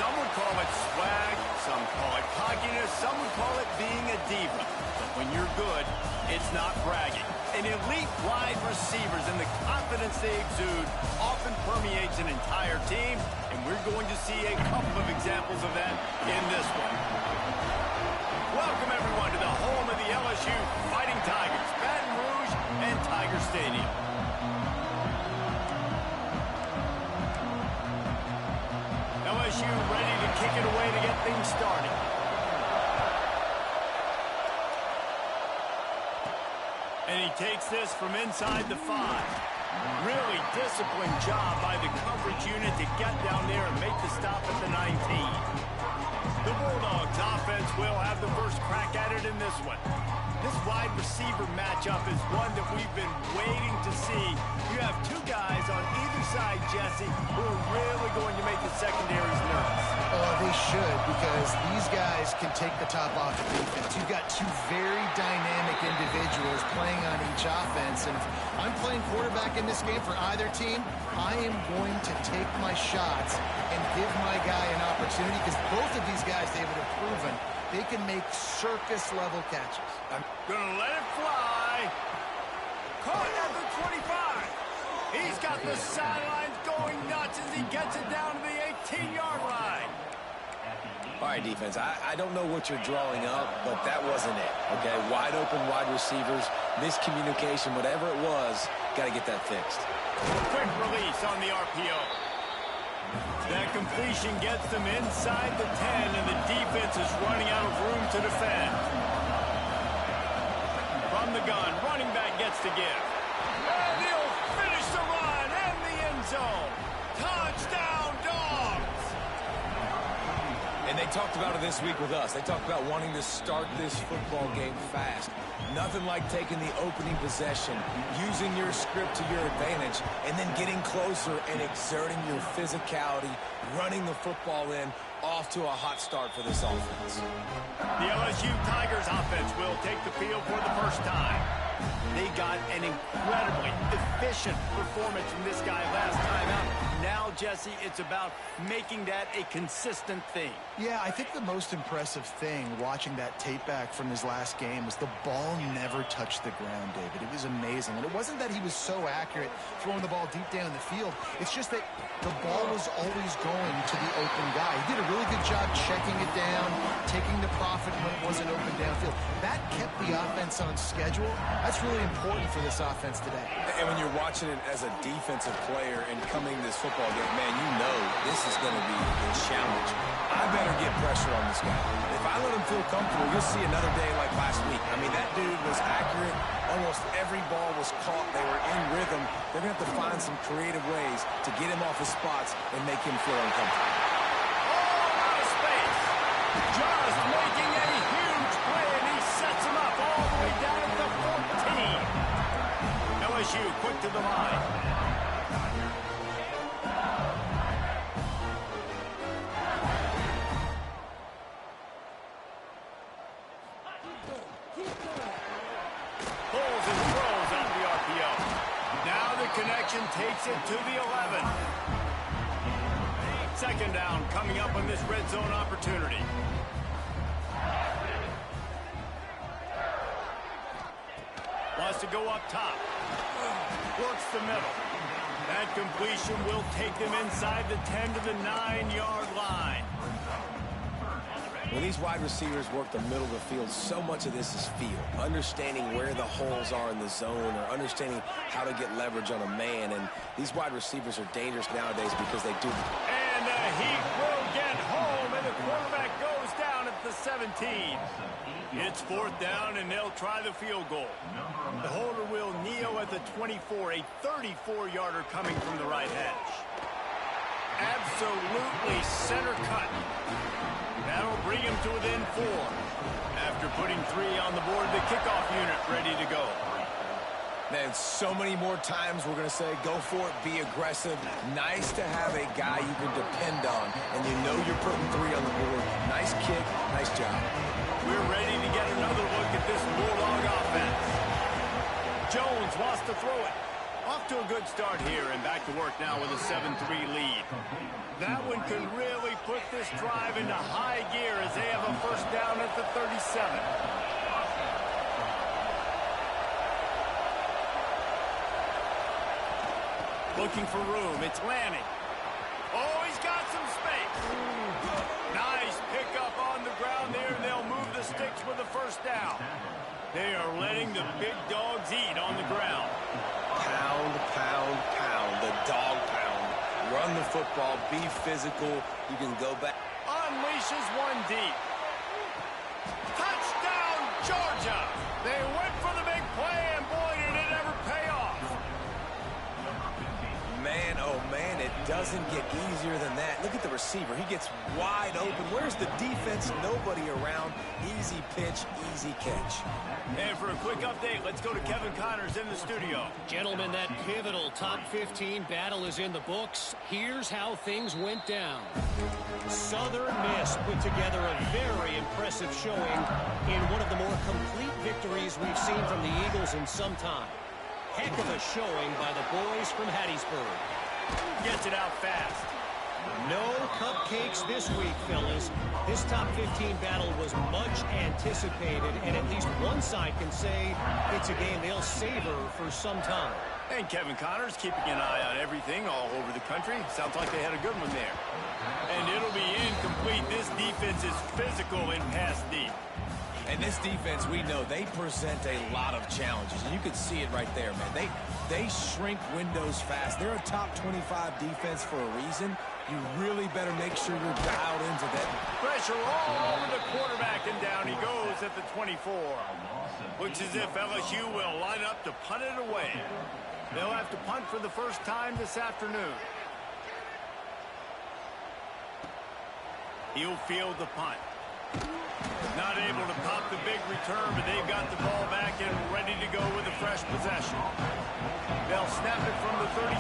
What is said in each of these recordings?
Some would call it swag, some call it cockiness, some would call it being a diva. But when you're good, it's not bragging. An elite wide receivers and the confidence they exude often permeates an entire team, and we're going to see a couple of examples of that in this one. Welcome, everyone, to the home of the LSU Fighting Tigers, Baton Rouge and Tiger Stadium. LSU ready to kick it away to get things started. And he takes this from inside the 5. Really disciplined job by the coverage unit to get down there and make the stop at the 19. The Bulldogs offense will have the first crack at it in this one. This wide receiver matchup is one that we've been waiting to see. You have two guys on either side, Jesse, who are really going to make the secondaries nervous. Oh, they should, because these guys can take the top off the defense. You've got two very dynamic individuals playing on each offense, and if I'm playing quarterback in this game for either team, I am going to take my shots and give my guy an opportunity, because both of these guys, David, have proven they can make circus-level catches. I'm gonna let it fly. Caught at the 25. He's got the sidelines going nuts as he gets it down to the 18-yard line. All right, defense, I don't know what you're drawing up, but that wasn't it, okay? Wide open wide receivers, miscommunication, whatever it was, got to get that fixed. Quick release on the RPO. That completion gets them inside the 10, and the defense is running out of room to defend. From the gun, running back gets to give. And he'll finish the run and the end zone. Touchdown, Dogs! And they talked about it this week with us. They talked about wanting to start this football game fast. Nothing like taking the opening possession, using your script to your advantage, and then getting closer and exerting your physicality, running the football in, off to a hot start for this offense. The LSU Tigers offense will take the field for the first time. They got an incredibly efficient performance from this guy last time out. Now, Jesse, it's about making that a consistent thing. Yeah, I think the most impressive thing watching that tape back from his last game was the ball never touched the ground, David. It was amazing. And it wasn't that he was so accurate throwing the ball deep down the field. It's just that the ball was always going to the open guy. He did a really good job checking it down, taking the profit when it wasn't open downfield. That kept the offense on schedule. That's really important for this offense today. And when you're watching it as a defensive player and coming to this football game, man, you know this is going to be a challenge. I better get pressure on this guy. If I let him feel comfortable, you'll see another day like last week. I mean, that dude was accurate. Almost every ball was caught. They were in rhythm. They're going to have to find some creative ways to get him off his spots and make him feel uncomfortable. All out of space. Just making a huge play, and he sets him up all the way down at the 14. LSU quick to the line. Pulls and throws off the RPO. Now the connection takes it to the 11. Second down coming up on this red zone opportunity. Wants to go up top. Works the middle. That completion will take them inside the 10 to the 9-yard line. When these wide receivers work the middle of the field, so much of this is feel. Understanding where the holes are in the zone, or understanding how to get leverage on a man. And these wide receivers are dangerous nowadays because they do. And he will get home, and the quarterback goes down at the 17. It's fourth down, and they'll try the field goal. The holder will kneel at the 24, a 34-yarder coming from the right hash. Absolutely center cut. That'll bring him to within 4. After putting 3 on the board, the kickoff unit ready to go. Man, so many more times we're going to say, go for it, be aggressive. Nice to have a guy you can depend on, and you know you're putting 3 on the board. Nice kick, nice job. We're ready to get another look at this Bulldog offense. Jones wants to throw it. Off to a good start here and back to work now with a 7-3 lead. That one could really put this drive into high gear as they have a first down at the 37. Looking for room. It's Lanning. Oh, he's got some space. Nice pickup on the ground there. They'll move the sticks with a first down. They are letting the big dogs eat on the ground. Pound, pound, pound. The dog pound. Run the football. Be physical. You can go back. Unleashes one deep. Touchdown, Georgia. They went for the big play, and boy, did it ever pay off. Man, oh man, it doesn't get easier than that. Look at the receiver. He gets wide open. Where's the defense? Nobody around. Easy pitch, easy catch. And for a quick update, let's go to Kevin Connors in the studio. Gentlemen, that pivotal top 15 battle is in the books. Here's how things went down. Southern Miss put together a very impressive showing in one of the more complete victories we've seen from the Eagles in some time. Heck of a showing by the boys from Hattiesburg. Gets it out fast. No cupcakes this week, fellas. This top 15 battle was much anticipated, and at least one side can say it's a game they'll savor for some time. And Kevin Connors keeping an eye on everything all over the country. Sounds like they had a good one there. And it'll be incomplete. This defense is physical in pass deep. And this defense, we know, they present a lot of challenges. And you can see it right there, man. They shrink windows fast. They're a top 25 defense for a reason. You really better make sure you're dialed into that. Pressure all over the quarterback, and down he goes at the 24. Looks as if LSU will line up to punt it away. They'll have to punt for the first time this afternoon. He'll field the punt. Not able to pop the big return, but they've got the ball back and ready to go with a fresh possession. They'll snap it from the 37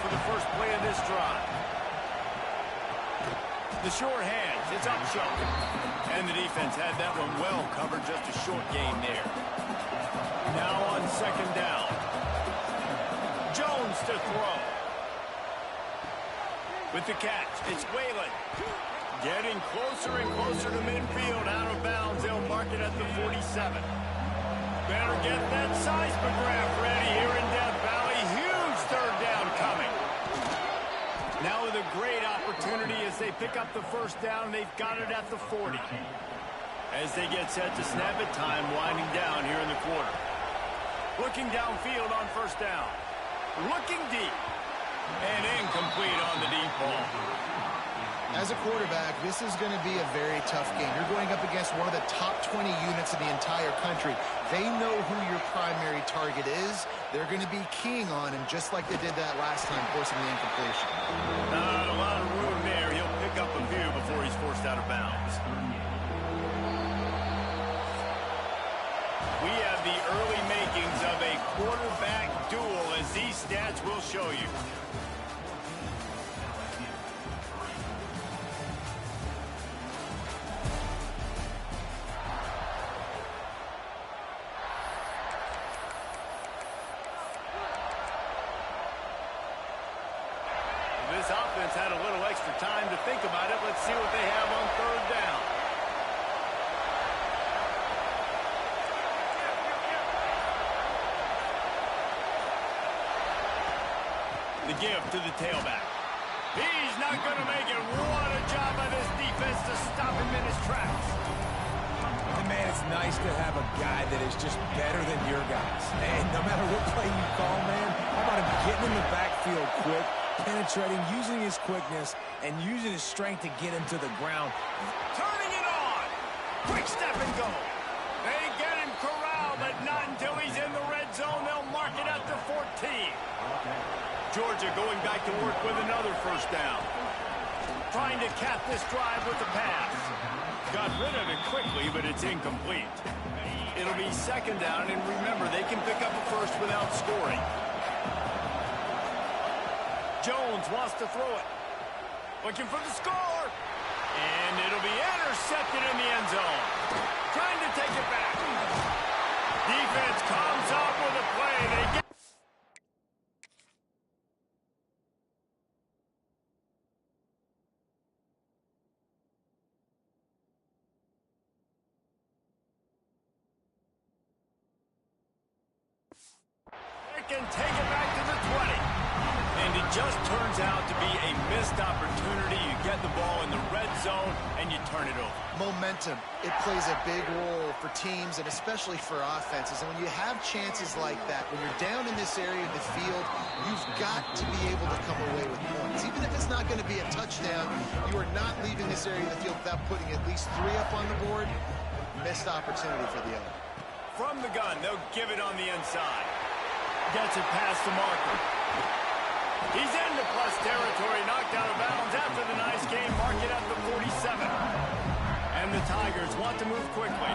for the first play of this drive. The short hands, it's up short. And the defense had that one well covered, just a short game there. Now on second down. Jones to throw. With the catch, it's Whalen. Getting closer and closer to midfield, out of bounds. They'll mark it at the 47. Better get that seismograph ready here in Death Valley. Huge third down coming. Now with a great opportunity as they pick up the first down. They've got it at the 40. As they get set to snap it, time winding down here in the quarter. Looking downfield on first down. Looking deep. And incomplete on the deep ball. As a quarterback, this is going to be a very tough game. You're going up against one of the top 20 units in the entire country. They know who your primary target is. They're going to be keying on him just like they did that last time, forcing the incompletion. A lot of room there. He'll pick up a few before he's forced out of bounds. We have the early makings of a quarterback duel, as these stats will show you. This offense had a little extra time to think about it. Let's see what they have on third down. The give to the tailback. He's not going to make it. What a job by this defense to stop him in his tracks. And man, it's nice to have a guy that is just better than your guys. And no matter what play you call, man, how about him getting in the backfield quick, penetrating, using his quickness, and using his strength to get him to the ground. Turning it on. Quick step and go. They get him corralled, but not until he's in the red zone. They'll mark it at the 14. Georgia going back to work with another first down. Trying to cap this drive with the pass. Got rid of it quickly, but it's incomplete. It'll be second down, and remember, they can pick up a first without scoring. Jones wants to throw it. Looking for the score. And it'll be intercepted in the end zone. Trying to take it back. Defense comes up with a play. They get... back and take it back to the 20. And it just turns out to be a missed opportunity. You get the ball in the red zone, and you turn it over. Momentum. It plays a big role for teams and especially for offenses. And when you have chances like that, when you're down in this area of the field, you've got to be able to come away with points. Even if it's not going to be a touchdown, you are not leaving this area of the field without putting at least 3 up on the board. Missed opportunity for the other. From the gun, they'll give it on the inside. Gets it past the marker. He's into plus territory, knocked out of bounds after the nice game. Mark it at the 47. And the Tigers want to move quickly.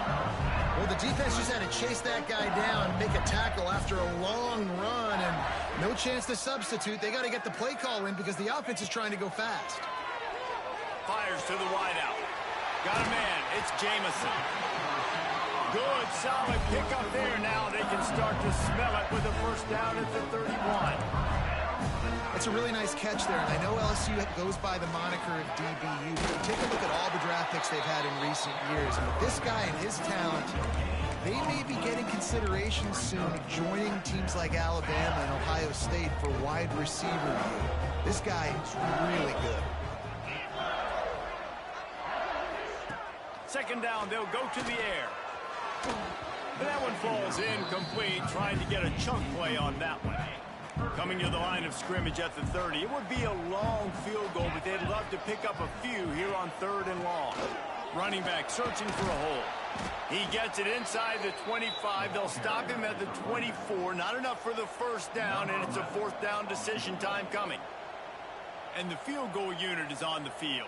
Well, the defense just had to chase that guy down, make a tackle after a long run, and no chance to substitute. They got to get the play call in because the offense is trying to go fast. Fires to the wideout. Got a man. It's Jamison. Good, solid pickup there. Now they can start to smell it with a first down at the 31. It's a really nice catch there, and I know LSU goes by the moniker of DBU, but take a look at all the draft picks they've had in recent years. And with this guy and his talent, they may be getting consideration soon of joining teams like Alabama and Ohio State for wide receiver view. This guy is really good. Second down, they'll go to the air. That one falls incomplete, trying to get a chunk play on that one. Coming to the line of scrimmage at the 30. It would be a long field goal, but they'd love to pick up a few here on 3rd and long. Running back searching for a hole. He gets it inside the 25. They'll stop him at the 24. Not enough for the first down, and it's a 4th down decision time coming. And the field goal unit is on the field.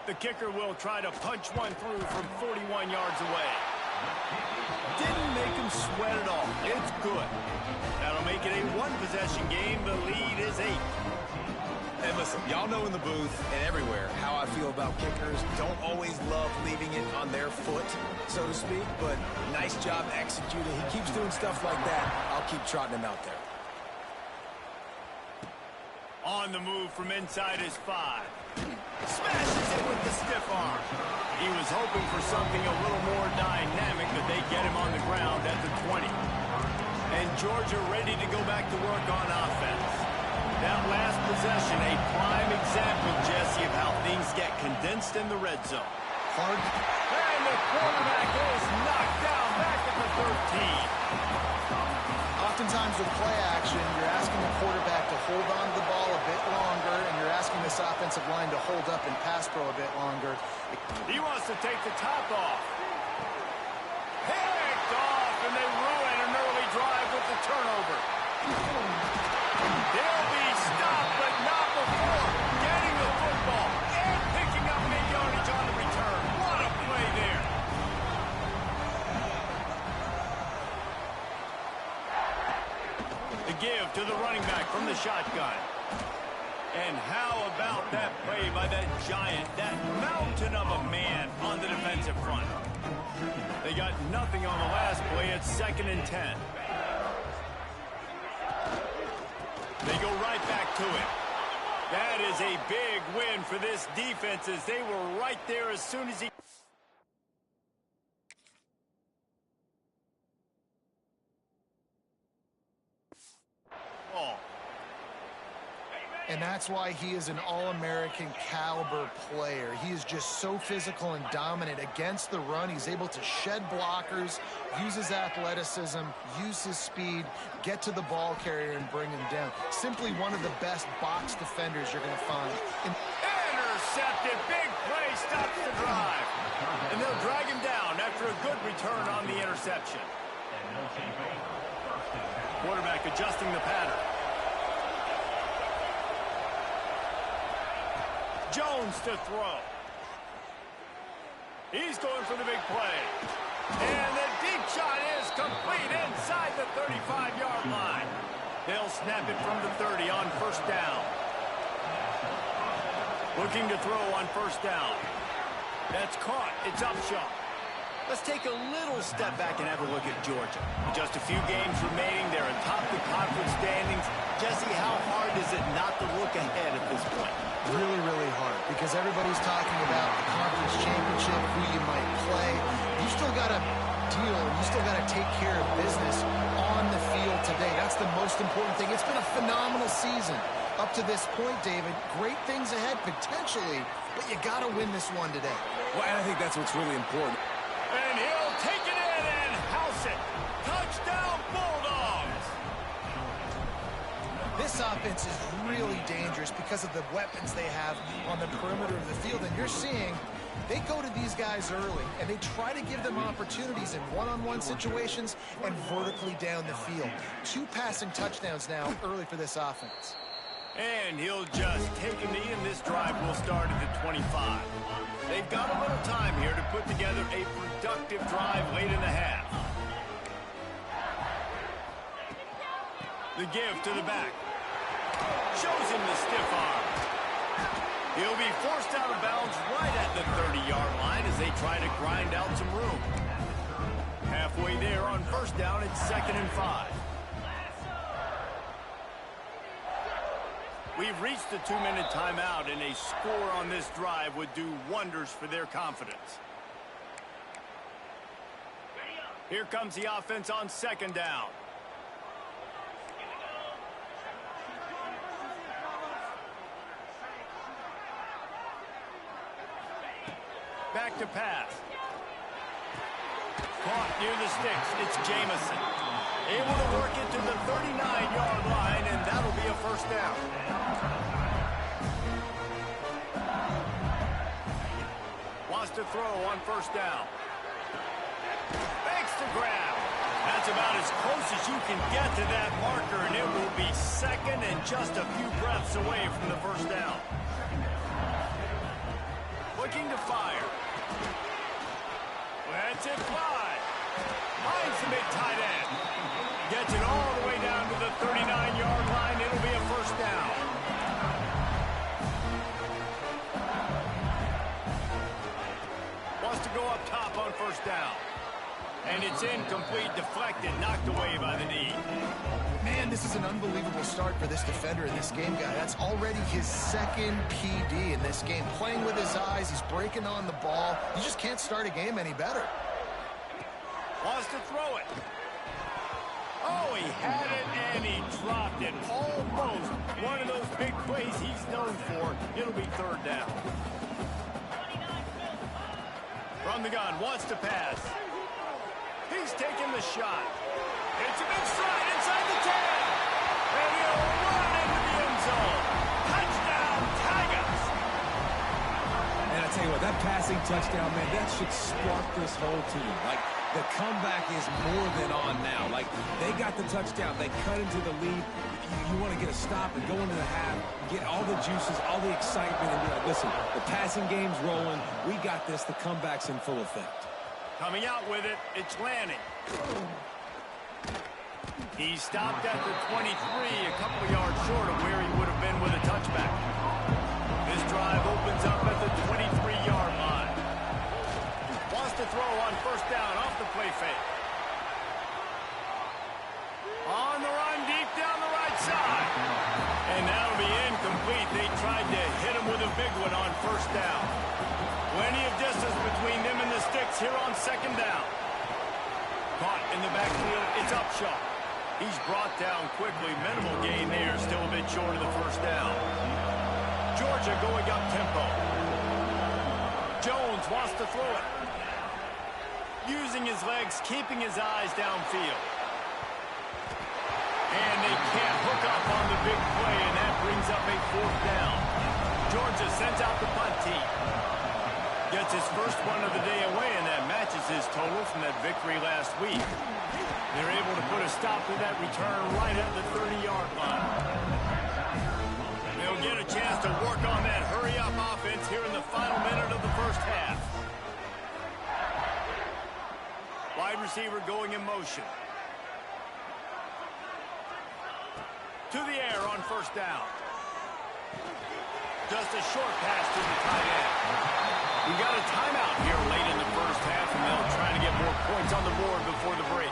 The kicker will try to punch one through from 41 yards away. Didn't make him sweat at all. It's good. That'll make it a 1-possession game. The lead is 8. And listen, y'all know in the booth and everywhere how I feel about kickers. Don't always love leaving it on their foot, so to speak, but nice job executing. He keeps doing stuff like that. I'll keep trotting him out there. On the move from inside his 5. Smashes it with the stiff arm. He was hoping for something a little more dynamic, but they get him on the ground at the 20. And Georgia ready to go back to work on offense. That last possession, a prime example, Jesse, of how things get condensed in the red zone. Hard. And the quarterback is knocked down back at the 13. Oftentimes with play action, you're asking the quarterback to hold on to the ball a bit longer, and you're asking this offensive line to hold up and pass pro a bit longer. He wants to take the top off. Picked off, and they ruin an early drive with the turnover. They'll be stopped, but not before getting the football and picking up mid-yardage on the return. What a play there. The give to the running back from the shotgun. And how about that play by that giant, that mountain of a man on the defensive front? They got nothing on the last play. It's 2nd and 10. They go right back to it. That is a big win for this defense as they were right there as soon as he... And that's why he is an All-American caliber player. He is just so physical and dominant against the run. He's able to shed blockers, use his athleticism, use his speed, get to the ball carrier and bring him down. Simply one of the best box defenders you're going to find. Intercepted. Big play stops the drive. And they'll drag him down after a good return on the interception. Quarterback adjusting the pattern. Jones to throw. He's going for the big play. And the deep shot is complete inside the 35-yard line. They'll snap it from the 30 on first down. Looking to throw on first down. That's caught. It's Upshaw. Let's take a little step back and have a look at Georgia. With just a few games remaining, they're atop the conference standings. Jesse, how hard is it not to look ahead at this point? Really, really hard, because everybody's talking about the conference championship, who you might play. You still got to deal, you still got to take care of business on the field today. That's the most important thing. It's been a phenomenal season up to this point, David. Great things ahead, potentially, but you got to win this one today. Well, and I think that's what's really important. And he'll take it in and house it. Touchdown, Bulldogs! This offense is really dangerous because of the weapons they have on the perimeter of the field. And you're seeing they go to these guys early, and they try to give them opportunities in one-on-one situations and vertically down the field. 2 passing touchdowns now early for this offense. And he'll just take a knee, and this drive will start at the 25. They've got a little time here to put together a productive drive late in the half. The give to the back. Shows him the stiff arm. He'll be forced out of bounds right at the 30-yard line as they try to grind out some room. Halfway there on first down, it's 2nd and 5. We've reached the 2-minute timeout, and a score on this drive would do wonders for their confidence. Here comes the offense on 2nd down. Back to pass. Caught near the sticks. It's Jamison. Able to work it to the 39-yard line, and that'll be a first down. Wants to throw on first down. Makes the grab. That's about as close as you can get to that marker, and it will be 2nd and just a few breaths away from the first down. Looking to fire. Lets it fly. Finds the big tight end. Gets it all the way down to the 39-yard line. It'll be a first down. Wants to go up top on first down. And it's incomplete, deflected, knocked away by the knee. Man, this is an unbelievable start for this defender in this game, guy. That's already his 2nd PD in this game. Playing with his eyes, he's breaking on the ball. You just can't start a game any better. Wants to throw it. Oh, he had it, and he dropped it. Almost one of those big plays he's known for. It'll be 3rd down. From the gun, wants to pass. He's taking the shot. It's a big stride inside the 10. And he'll run into the end zone. Touchdown, Tigers. And I tell you what, that passing touchdown, man, that should spark this whole team. Like, the comeback is more than on now. Like, they got the touchdown. They cut into the lead. You want to get a stop and go into the half, get all the juices, all the excitement, and be like, listen, the passing game's rolling. We got this. The comeback's in full effect. Coming out with it, it's Lanning. He stopped at the 23, a couple yards short of where he would have been with a touchback. This drive opens up at the 23-yard line. Wants to throw on first down off the play fake. On the run, deep down the right side. And that'll be incomplete. They tried to hit him with a big one on first down. Plenty of distance between them and the sticks here on 2nd down. Caught in the backfield, it's Upshaw. He's brought down quickly. Minimal gain there, still a bit short of the first down. Georgia going up tempo. Jones wants to throw it. Using his legs, keeping his eyes downfield. And they can't hook up on the big play, and that brings up a 4th down. Georgia sends out the punt team. Gets his first one of the day away, and that matches his total from that victory last week. They're able to put a stop to that return right at the 30-yard line. They'll get a chance to work on that hurry-up offense here in the final minute of the first half. Wide receiver going in motion. To the air on first down. Just a short pass to the tight end. We got a timeout here late in the first half, and they'll try to get more points on the board before the break.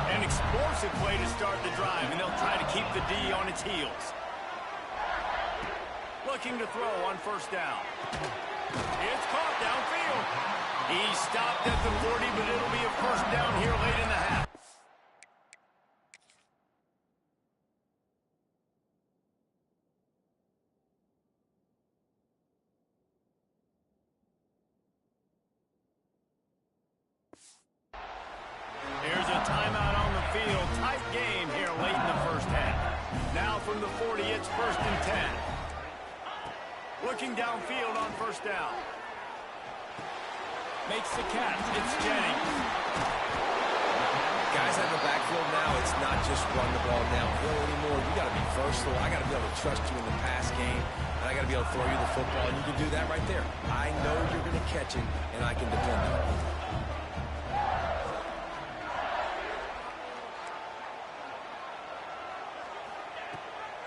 An explosive play to start the drive, and they'll try to keep the D on its heels. Looking to throw on first down. It's caught downfield. He stopped at the 40, but it'll be a first down here late in the half. timeout on the field. Tight game here late in the first half. Now from the 40, it's 1st and 10. Looking downfield on first down. Makes the catch. It's Jennings. Guys out in the backfield now, it's not just run the ball downhill anymore. You got to be versatile. I got to be able to trust you in the pass game, and I got to be able to throw you the football, and you can do that right there. I know you're going to catch it, and I can depend on it.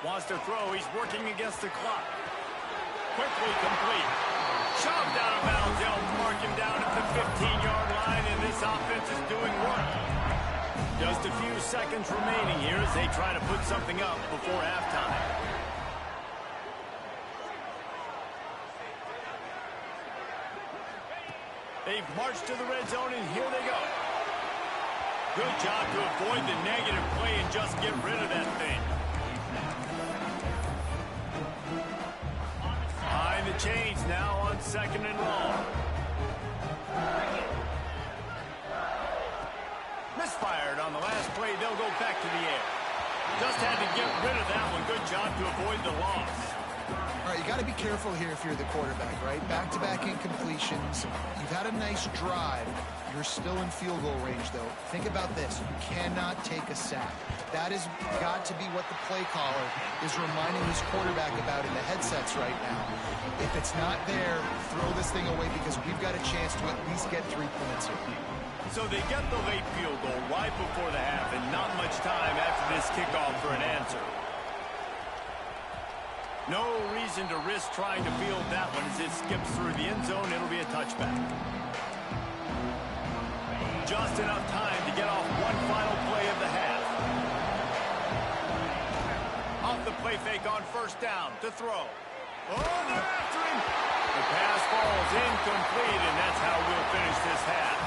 Wants to throw. He's working against the clock. Quickly complete. Shoved out of bounds. They'll mark him down at the 15-yard line, and this offense is doing work. Just a few seconds remaining here as they try to put something up before halftime. They've marched to the red zone, and here they go. Good job to avoid the negative play and just get rid of that thing. Behind the chains now on 2nd and long. Misfired on the last play. They'll go back to the air. Just had to get rid of that one. Good job to avoid the loss. All right, you got to be careful here if you're the quarterback, right? Back-to-back incompletions. You've had a nice drive. You're still in field goal range, though. Think about this. You cannot take a sack. That has got to be what the play caller is reminding his quarterback about in the headsets right now. If it's not there, throw this thing away because we've got a chance to at least get 3 points here. So they get the late field goal right before the half and not much time after this kickoff for an answer. No reason to risk trying to field that one as it skips through the end zone. It'll be a touchback. Just enough time to get off one final play of the half. Off the play fake on first down to throw. Oh, they're after him. The pass falls incomplete, and that's how we'll finish this half.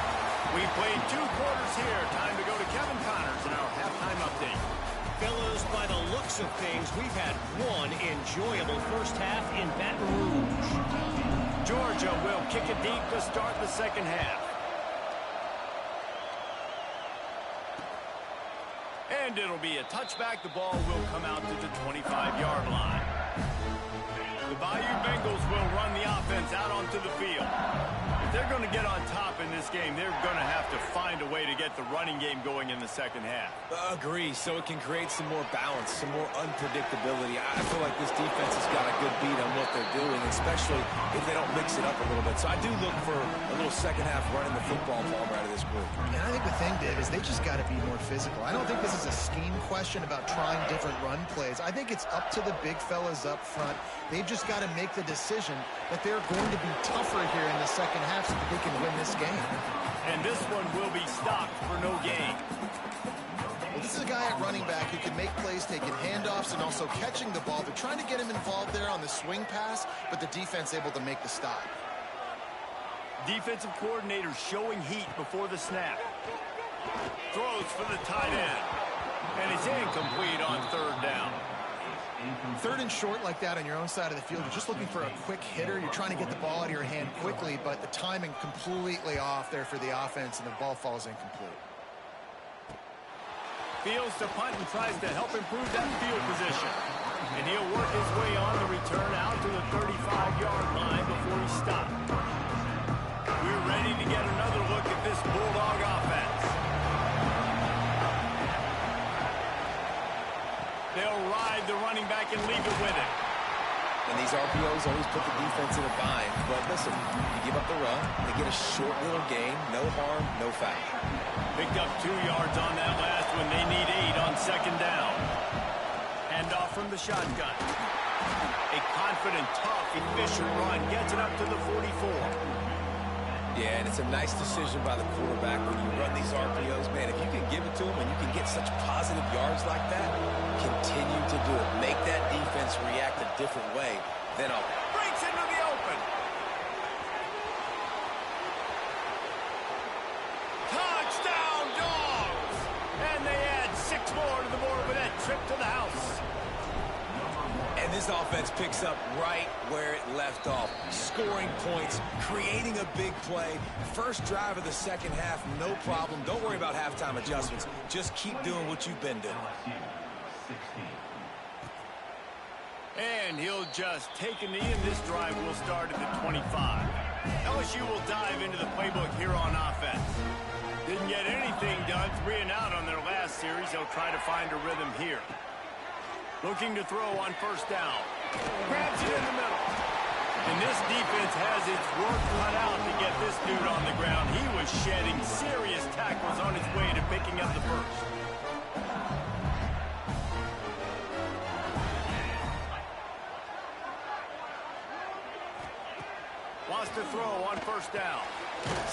We played 2 quarters here. Time to go to Kevin Connors in our halftime update. Fellas, by the looks of things, we've had one enjoyable first half in Baton Rouge. Georgia will kick it deep to start the second half. And it'll be a touchback. The ball will come out to the 25-yard line. The Bayou Bengals will run the offense out onto the field. If they're going to get on top in this game, they're going to have to find a way to get the running game going in the second half. Agree, so it can create some more balance, some more unpredictability. I feel like this defense has got a good beat on what they're doing, especially if they don't mix it up a little bit. So I do look for a little second half running the football ball out of this group. And I think the thing, Dave, is they just got to be more physical. I don't think this is a scheme question about trying different run plays. I think it's up to the big fellas up front. They've just got to make the decision that they're going to be tougher here in the second half so that they can win this game. And this one will be stopped for no gain. Well, this is a guy at running back who can make plays, taking handoffs, and also catching the ball. They're trying to get him involved there on the swing pass, but the defense able to make the stop. Defensive coordinator showing heat before the snap. Throws for the tight end. And it's incomplete on third down. 3rd and short like that on your own side of the field, you're just looking for a quick hitter. You're trying to get the ball out of your hand quickly, but the timing completely off there for the offense, and the ball falls incomplete. Fields to punt and tries to help improve that field position. And he'll work his way on the return out to the 35-yard line before he stopped. We're ready to get another look at this Bulldog offense. They'll ride the running back and leave it with it. And these RPOs always put the defense in a bind. But listen, you give up the run, they get a short little gain, no harm, no foul. Picked up 2 yards on that last one. They need 8 on second down. Handoff from the shotgun. A confident, tough, efficient run gets it up to the 44. Yeah, and it's a nice decision by the quarterback when you run these RPOs. Man, if you can give it to them and you can get such positive yards like that, continue to do it. Make that defense react a different way than a... Breaks into the open. Touchdown, Dogs! And they add 6 more to the board with that trip to the house. And this offense picks up right where it left off. Scoring points, creating a big play. First drive of the second half, no problem. Don't worry about halftime adjustments. Just keep doing what you've been doing. And he'll just take a knee, and this drive will start at the 25. LSU will dive into the playbook here on offense. Didn't get anything done, 3 and out on their last series. They'll try to find a rhythm here. Looking to throw on first down. Grabs it in the middle. And this defense has its work cut out to get this dude on the ground. He was shedding serious tackles on his way to picking up the first. Wants to throw on first down.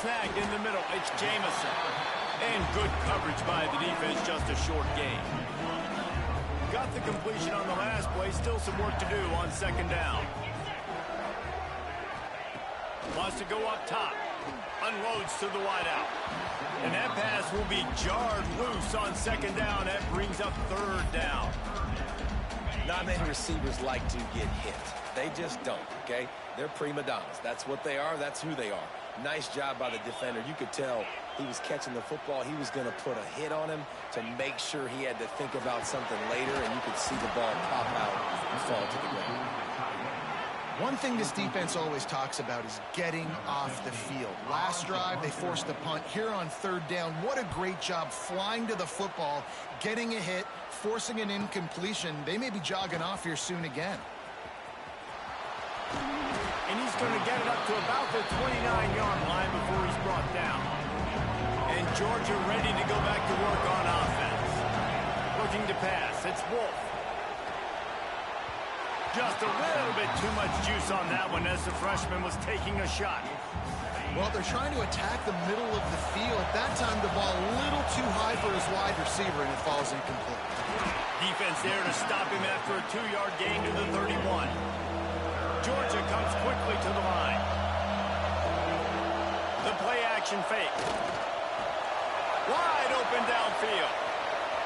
Snagged in the middle. It's Jamison. And good coverage by the defense, just a short gain. Got the completion on the last play. Still some work to do on second down. Wants to go up top. Unloads to the wideout. And that pass will be jarred loose on second down. That brings up third down. Not many receivers like to get hit. They just don't, okay? They're prima donnas. That's what they are. That's who they are. Nice job by the defender. You could tell he was catching the football. He was going to put a hit on him to make sure he had to think about something later, and you could see the ball pop out and fall to the ground. One thing this defense always talks about is getting off the field. Last drive, they forced a punt. Here on third down, what a great job flying to the football, getting a hit, forcing an incompletion. They may be jogging off here soon again. And he's going to get it up to about the 29-yard line before he's brought down. And Georgia ready to go back to work on offense. Looking to pass. It's Wolf. Just a little bit too much juice on that one as the freshman was taking a shot. Well, they're trying to attack the middle of the field. That time the ball a little too high for his wide receiver, and it falls incomplete. Defense there to stop him after a 2-yard gain to the 31. Georgia comes quickly to the line. The play action fake. Wide open downfield.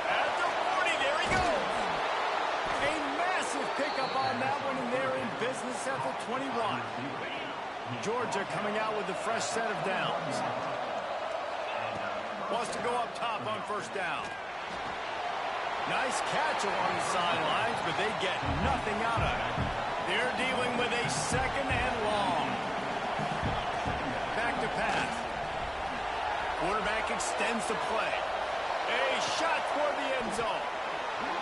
At the 40, there he goes. A massive pickup on that one, and they're in business at the 21. Georgia coming out with a fresh set of downs. Wants to go up top on first down. Nice catch along the sidelines, but they get nothing out of it. They're dealing with a second and long. Back to pass. Quarterback extends the play. A shot for the end zone.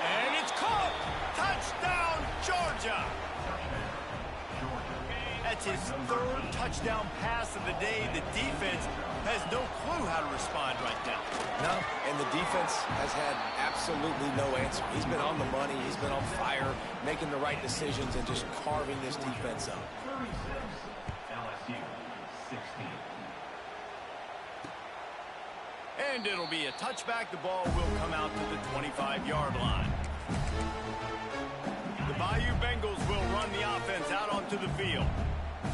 And it's caught. Touchdown, Georgia. That's his third touchdown pass of the day. The defense has no clue how to respond right now. No, and the defense has had absolutely no answer. He's been on the money. He's been on fire, making the right decisions and just carving this defense up. LSU 16. And it'll be a touchback. The ball will come out to the 25-yard line. The Bayou Bengals will run the offense out onto the field.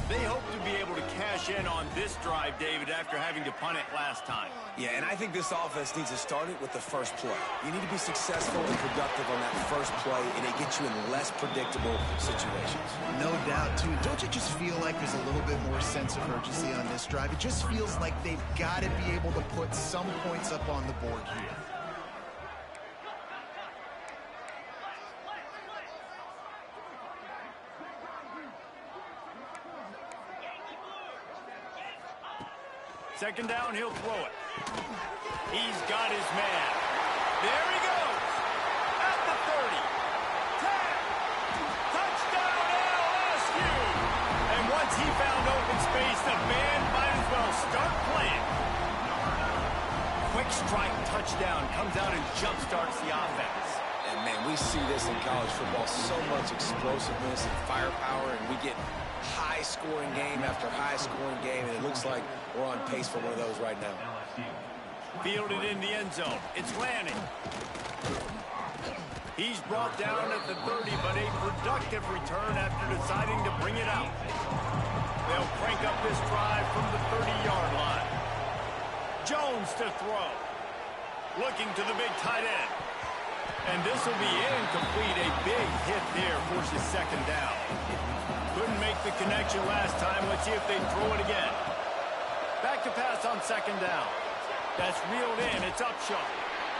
They hope to be able to cash in on this drive, David, after having to punt it last time. Yeah, and I think this offense needs to start it with the first play. You need to be successful and productive on that first play, and it gets you in less predictable situations. No doubt, too. Don't you just feel like there's a little bit more sense of urgency on this drive? It just feels like they've got to be able to put some points up on the board here. Second down, he'll throw it. He's got his man. There he goes. At the 30. 10. Touchdown, LSU. And once he found open space, the band might as well start playing. Quick strike touchdown comes out and jump-starts the offense. And, man, we see this in college football, so much explosiveness and firepower, and we get high-scoring game after high-scoring game, and it looks like we're on pace for one of those right now. Fielded in the end zone. It's Lanning. He's brought down at the 30, but a productive return after deciding to bring it out. They'll crank up this drive from the 30-yard line. Jones to throw. Looking to the big tight end. And this will be incomplete. A big hit there forces second down. Couldn't make the connection last time. Let's see if they throw it again. Back to pass on second down. That's reeled in. It's Upshaw.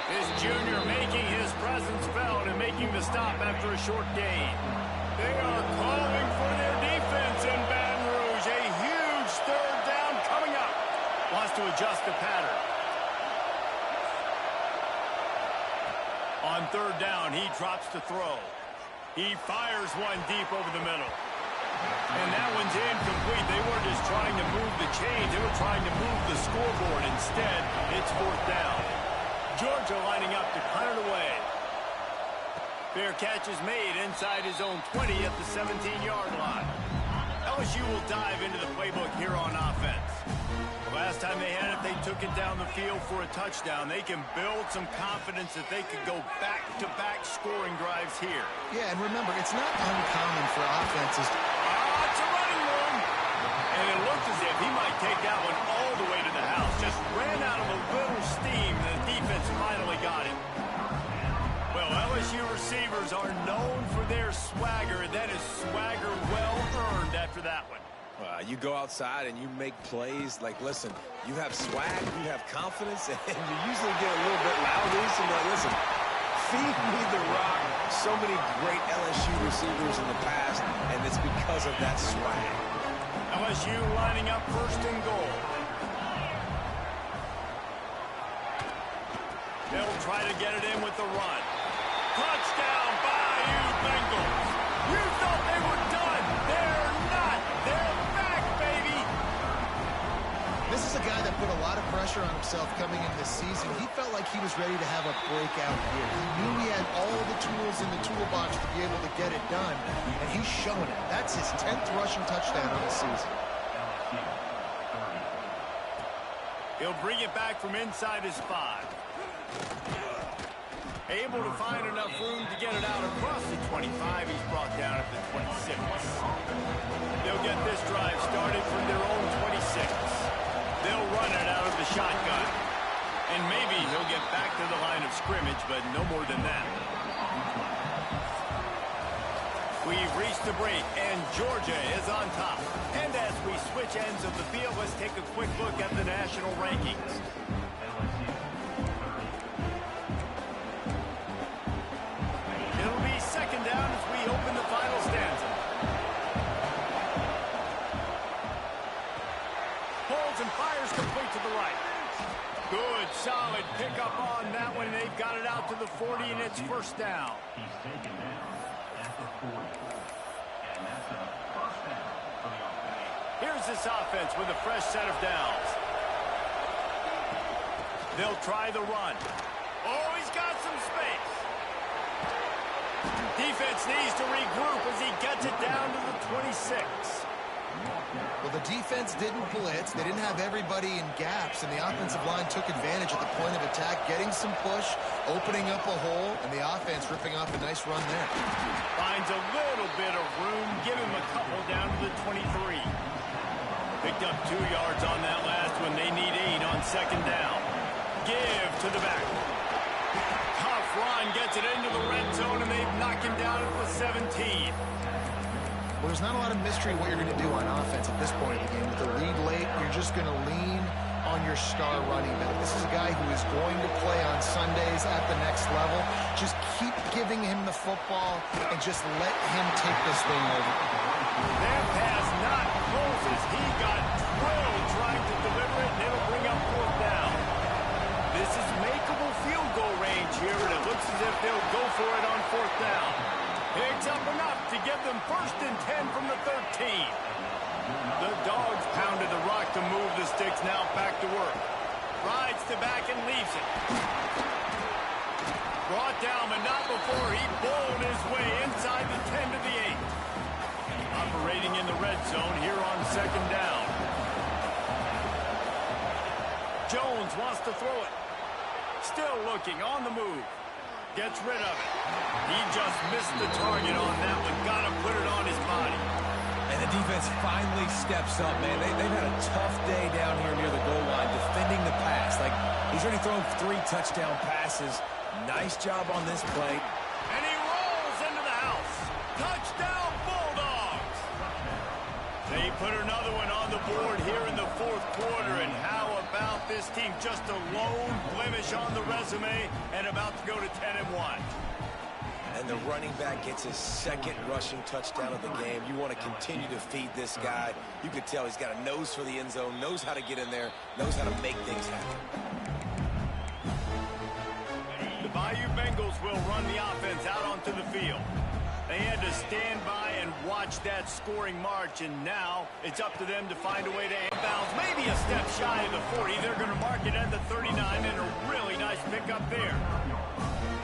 This junior making his presence felt and making the stop after a short gain. They are calling for their defense in Baton Rouge. A huge third down coming up. Wants to adjust the pattern. On third down, he drops to throw. He fires one deep over the middle. And that one's incomplete. They weren't just trying to move the chains. They were trying to move the scoreboard. Instead, it's fourth down. Georgia lining up to punt it away. Fair catch is made inside his own 20 at the 17-yard line. LSU will dive into the playbook here on offense. The last time they had it, they took it down the field for a touchdown. They can build some confidence that they could go back-to-back scoring drives here. Yeah, and remember, it's not uncommon for offenses to... It's a running room. And it looked as if he might take that one all the way to the house. Just ran out of a little steam, and the defense finally got him. Well, LSU receivers are known for their swagger. That is swagger well earned after that one. You go outside and you make plays. Like, listen, you have swag, you have confidence, and you usually get a little bit loud. And like, listen, feed me the rock. So many great LSU receivers in the past, and it's because of that swag. LSU lining up first and goal. They'll try to get it in with the run. Touchdown, Bayou Bengals. You thought they were done. They're not. They're back, baby. This is a guy that put a lot of pressure on himself coming in this season. He felt like he was ready to have a breakout year. He knew he had all the tools in the toolbox to be able to get it done, and he's showing it. That's his 10th rushing touchdown of the season. He'll bring it back from inside his 5. Able to find enough room to get it out across the 25. He's brought down at the 26. They'll get this drive started from their own 26. They'll run it out of the shotgun. And maybe he'll get back to the line of scrimmage, but no more than that. We've reached the break, and Georgia is on top. And as we switch ends of the field, let's take a quick look at the national rankings. It'll be second down as we open the final stanza. Holds and fires complete to the right. Good, solid pickup on that one. They've got it out to the 40, and it's first down. He's taken down at the 40. And that's a first down for the offense. Here's this offense with a fresh set of downs. They'll try the run. Oh, he's got some space. Defense needs to regroup as he gets it down to the 26. Well, the defense didn't blitz. They didn't have everybody in gaps, and the offensive line took advantage at the point of attack, getting some push, opening up a hole, and the offense ripping off a nice run there. Finds a little bit of room. Give him a couple down to the 23. Picked up 2 yards on that last one. They need 8 on second down. Give to the back. Tough run, gets it into the red zone, and they've knocked him down at the 17. Well, there's not a lot of mystery what you're going to do on offense at this point of the game. With the lead late, you're just going to lean on your star running back. This is a guy who is going to play on Sundays at the next level. Just keep giving him the football and just let him take this thing over. That pass not close as he got drilled trying to deliver it, and it'll bring up fourth down. This is makeable field goal range here, and it looks as if they'll go for it on fourth down. Picks up enough to give them first and 10 from the 13. The Dogs pounded the rock to move the sticks, now back to work. Rides to back and leaves it. Brought down, but not before he bowled his way inside the 10 to the 8. Operating in the red zone here on second down. Jones wants to throw it. Still looking, on the move. Gets rid of it. He just missed the target on that one. Got to put it on his body. And the defense finally steps up, man. They've had a tough day down here near the goal line defending the pass. Like, he's already thrown 3 touchdown passes. Nice job on this play. And he rolls into the house. Touchdown, Bulldogs! They put another one on the board here in the fourth quarter. And how about this team? Just a lone blemish on the resume and about to go to 10-1. And the running back gets his second rushing touchdown of the game. You want to continue to feed this guy. You can tell he's got a nose for the end zone, knows how to get in there, knows how to make things happen. The Bayou Bengals will run the offense out onto the field. They had to stand by and watch that scoring march, and now it's up to them to find a way to inbounds. Maybe a step shy of the 40. They're going to mark it at the 39, and a really nice pickup there.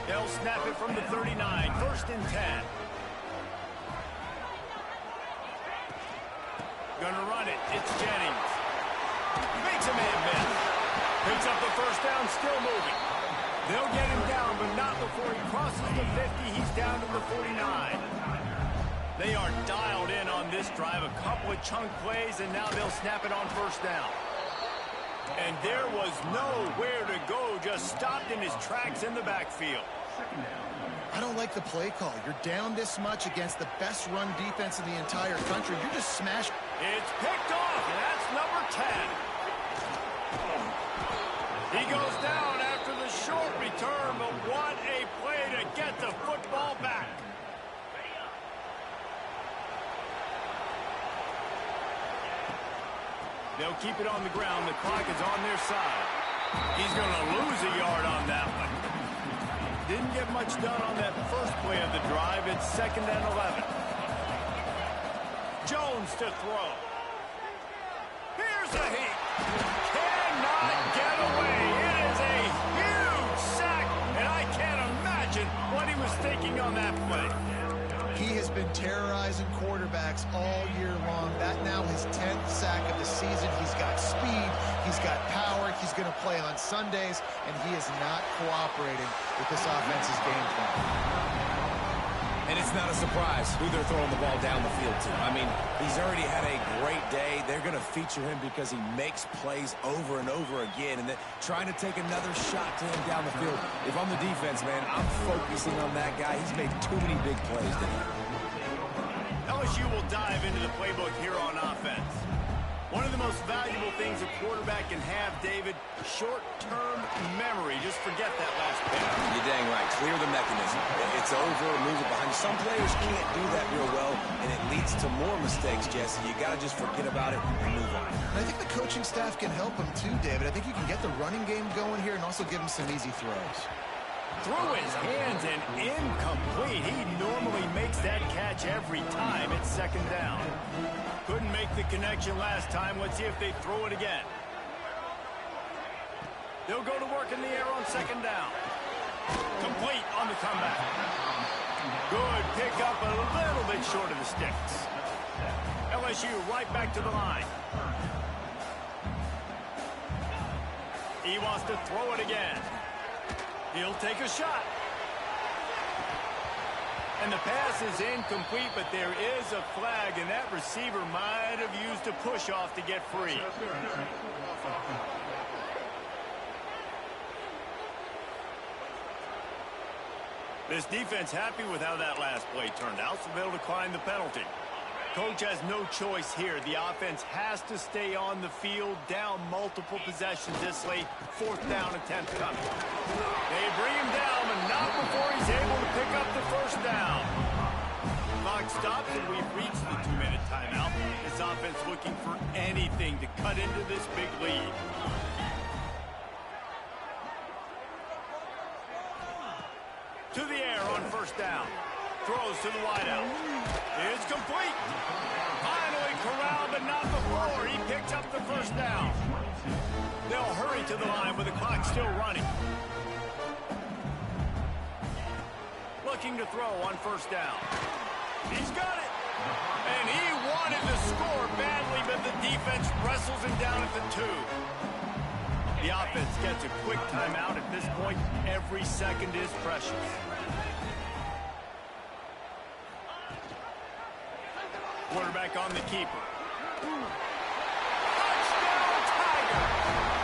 They'll snap it from the 39. First and 10. Gonna run it. It's Jennings. Makes a man miss. Picks up the first down, still moving. They'll get him down, but not before he crosses the 50. He's down to the 49. They are dialed in on this drive. A couple of chunk plays, and now they'll snap it on first down. And there was nowhere to go, just stopped in his tracks in the backfield. I don't like the play call. You're down this much against the best run defense in the entire country. You're just smashed. It's picked off, and that's number 10. He goes down after the short return, but what a play to get the football back. They'll keep it on the ground. The clock is on their side. He's going to lose a yard on that one. Didn't get much done on that first play of the drive. It's 2nd and 11. Jones to throw. Here's a heat. Cannot get away. It is a huge sack, and I can't imagine what he was thinking on that play. He has been terrorizing quarterbacks all year long. That now his 10th sack of the season. He's got speed. He's got power. He's going to play on Sundays, and he is not cooperating with this offense's game plan. And it's not a surprise who they're throwing the ball down the field to. I mean, he's already had a great day. They're going to feature him because he makes plays over and over again, and then trying to take another shot to him down the field. If I'm the defense, man, I'm focusing on that guy. He's made too many big plays today. LSU will dive into the playbook here on offense. One of the most valuable things a quarterback can have, David, short-term memory. Just forget that last pass. You're dang right. Clear the mechanism. It's over, move it behind you. Some players can't do that real well, and it leads to more mistakes, Jesse. You got to just forget about it and move on. And I think the coaching staff can help him too, David. I think you can get the running game going here and also give him some easy throws. Through his hands and incomplete. He normally makes that catch every time. It's 2nd down. Couldn't make the connection last time. Let's see if they throw it again. They'll go to work in the air on 2nd down. Complete on the comeback. Good pick up, a little bit short of the sticks. LSU right back to the line. He wants to throw it again. He'll take a shot. And the pass is incomplete, but there is a flag, and that receiver might have used a push-off to get free. This defense happy with how that last play turned out, so they'll decline the penalty. Coach has no choice here. The offense has to stay on the field, down multiple possessions this late. 4th down, attempt coming. They bring him down, but not before he's able to pick up the first down. Clock stops, and we've reached the 2-minute timeout. This offense looking for anything to cut into this big lead. To the air on first down. Throws to the wideout. It's complete. Finally corralled, but not before. He picks up the first down. They'll hurry to the line with the clock still running. Looking to throw on first down. He's got it. And he wanted to score badly, but the defense wrestles him down at the 2. The offense gets a quick timeout. At this point, every second is precious. Quarterback on the keeper. Touchdown, Tiger!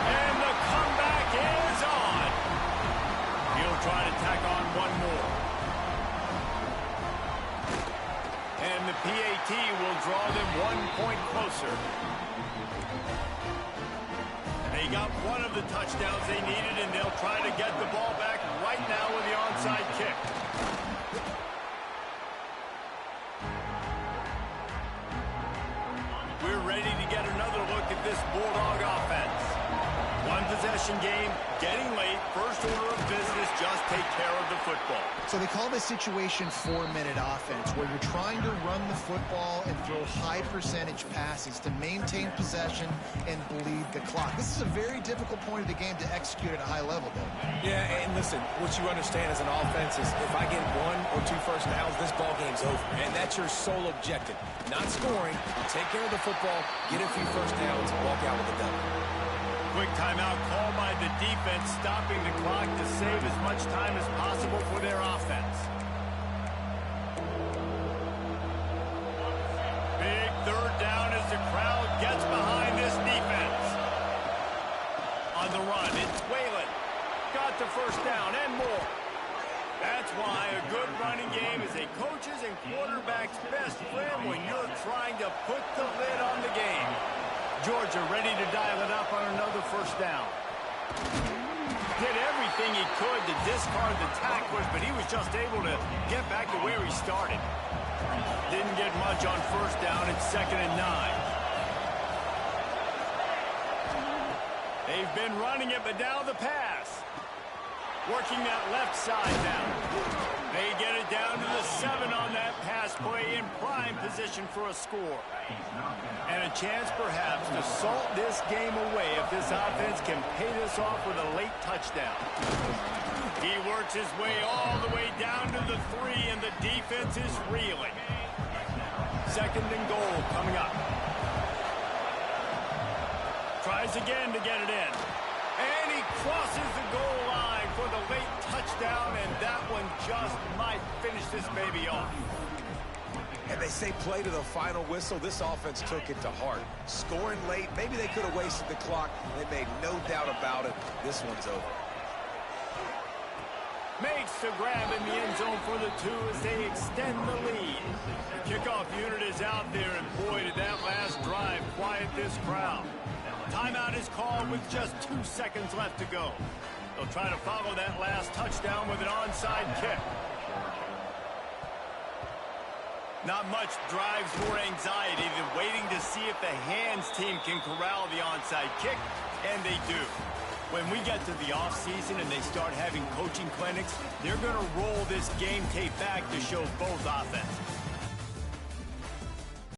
And the comeback is on. He'll try to draw them 1 point closer. They got one of the touchdowns they needed, and they'll try to get the ball back right now with the onside kick. We're ready to get another look at this Bulldog offense. One possession game, getting late, first order of business, just take care of the football. So they call this situation 4-minute offense, where you're trying to run the football and throw high percentage passes to maintain possession and bleed the clock. This is a very difficult point of the game to execute at a high level, though. Yeah, and listen, what you understand as an offense is if I get 1 or 2 first downs, this ball game's over. And that's your sole objective. Not scoring, take care of the football, get a few first downs, walk out with a W. Quick timeout called by the defense, stopping the clock to save as much time as possible for their offense. Big third down as the crowd gets behind this defense. On the run, it's Whalen. Got the first down and more. That's why a good running game is a coach's and quarterback's best friend when you're trying to put the lid on the game. Georgia ready to dial it up on another first down. Did everything he could to discard the tacklers, but he was just able to get back to where he started. Didn't get much on first down. It's 2nd and 9. They've been running it, but now the pass. Working that left side now. They get it down to the 7 on that pass play, in prime position for a score. And a chance perhaps to salt this game away if this offense can pay this off with a late touchdown. He works his way all the way down to the 3, and the defense is reeling. 2nd and goal coming up. Tries again to get it in. And he crosses the goal line for the late touchdown, and that one just might finish this baby off. And they say play to the final whistle. This offense took it to heart. Scoring late, maybe they could have wasted the clock. They made no doubt about it. This one's over. Makes the grab in the end zone for the 2 as they extend the lead. The kickoff unit is out there, and boy, did that last drive quiet this crowd. Timeout is called with just 2 seconds left to go. They'll try to follow that last touchdown with an onside kick. Not much drives more anxiety than waiting to see if the hands team can corral the onside kick, and they do. When we get to the offseason and they start having coaching clinics, they're going to roll this game tape back to show both offenses.